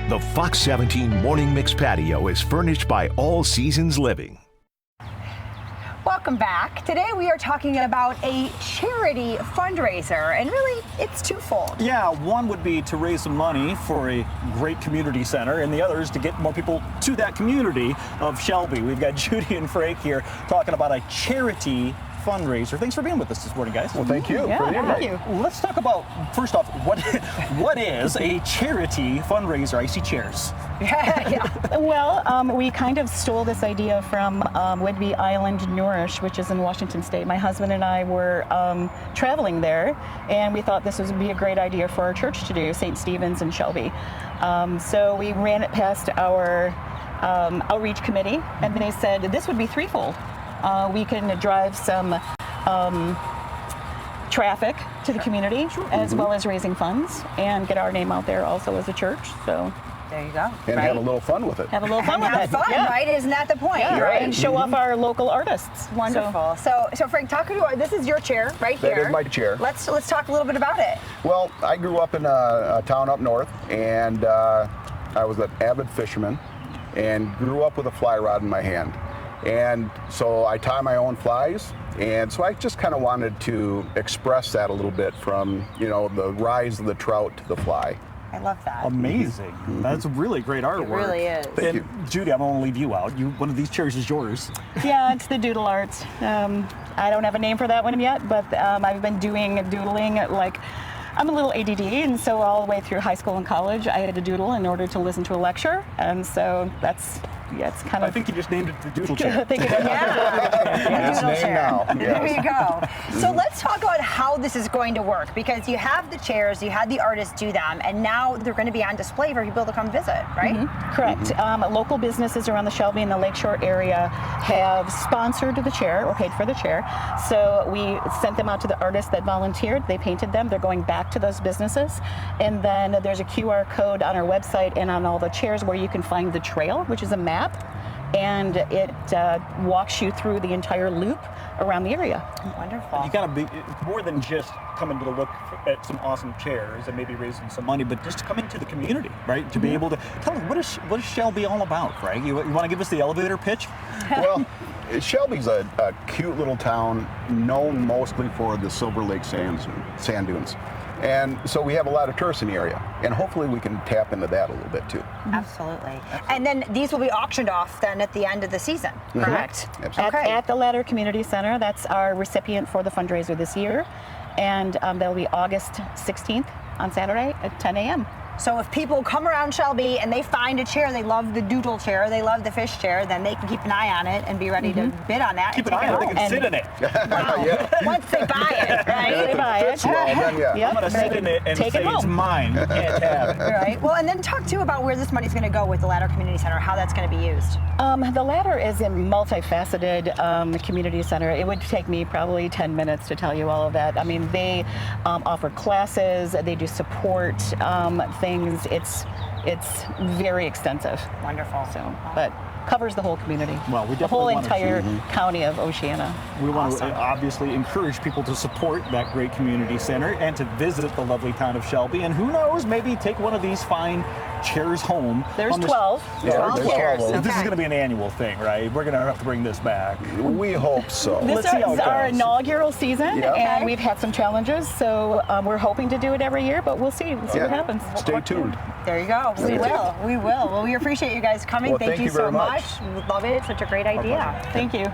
The Fox 17 Morning Mix patio is furnished by All Seasons Living. Welcome back. Today we are talking about a charity fundraiser, and really it's twofold. Yeah, one would be to raise some money for a great community center, and the other is to get more people to that community of Shelby. We've got Judy and Frank here talking about a charity fundraiser. Thanks for being with us this morning, guys. Well, thank you. Thank you. Let's talk about, first off, what is a charity fundraiser? I see chairs. Well, we kind of stole this idea from Whidbey Island, Nourish, which is in Washington State. My husband and I were traveling there, and we thought this would be a great idea for our church to do, St. Stephen's in Shelby. So we ran it past our outreach committee, and they said this would be threefold. We can drive some traffic to the community, as well as raising funds, and get our name out there also as a church. So there you go. And have a little fun with it. Have a little fun with it. Have fun, right? Isn't that the point? Yeah, right? and show off our local artists. Wonderful. So Frank, talk to this is your chair right That here. is my chair. Let's talk a little bit about it. Well, I grew up in a town up north, and I was an avid fisherman, and grew up with a fly rod in my hand. And so I tie my own flies, and so I just kind of wanted to express that a little bit from, you know, the rise of the trout to the fly. I love that. Amazing. That's really great artwork. It really is. Thank you. Judy, I'm going to leave you out. One of these chairs is yours. Yeah, it's the doodle arts. I don't have a name for that one yet, but I've been doing doodling like, I'm a little ADD, and so all the way through high school and college, I had to doodle in order to listen to a lecture, and so it's kind of. I think you just named it the Doodle Chair. Yeah. It's named now. There you go. So let's talk about how this is going to work, because you have the chairs, you had the artists do them, and now they're going to be on display for people to come visit, right? Mm-hmm. Correct. Local businesses around the Shelby and the Lakeshore area have sponsored the chair or paid for the chair. So we sent them out to the artists that volunteered. They painted them. They're going back to those businesses. And then there's a QR code on our website and on all the chairs where you can find the trail, which is a map, and it walks you through the entire loop around the area. Wonderful. You gotta be more than just coming to look at some awesome chairs and maybe raising some money, but just to come into the community, right? To be able to tell us what is Shelby all about, Frank? You want to give us the elevator pitch? Well, Shelby's a cute little town known mostly for the Silver Lake sand dunes. And so we have a lot of tourists in the area, and hopefully we can tap into that a little bit too. Absolutely. And then these will be auctioned off then at the end of the season, correct? Absolutely. Okay. At the Ladder Community Center, that's our recipient for the fundraiser this year, and that'll be August 16th on Saturday at 10 a.m. So if people come around Shelby and they find a chair, they love the doodle chair, they love the fish chair, then they can keep an eye on it and be ready to bid on that. Keep an eye on it. They can sit in it. Yeah. Once they buy it, right? They buy it. Well, then, yeah. Yep. I'm going to sit in it and Take say it it's home. mine. You can't have it. Right. Well, and then talk too about where this money's going to go with the Ladder Community Center, how that's going to be used. The Ladder is a multifaceted community center. It would take me probably 10 minutes to tell you all of that. I mean, they offer classes, they do support things. It's very extensive. Wonderful. So, but covers the whole community. Well, we the whole definitely entire county of Oceana. We want Awesome. to obviously encourage people to support that great community center and to visit the lovely town of Shelby. And who knows, maybe take one of these fine chairs home. There's on this- 12. Yeah, 12 there's chairs. all This is Okay. going to be an annual thing, right? We're going to have to bring this back. We hope so. This Let's see how is it our goes. inaugural season, Yeah. and Okay. we've had some challenges, so we're hoping to do it every year, but we'll see. We'll see what happens. Stay tuned. There you go. We Stay tuned. will. We will. Well, we appreciate you guys coming. Well, thank thank you you so very much. much. We love it. Such a great idea. Thank you.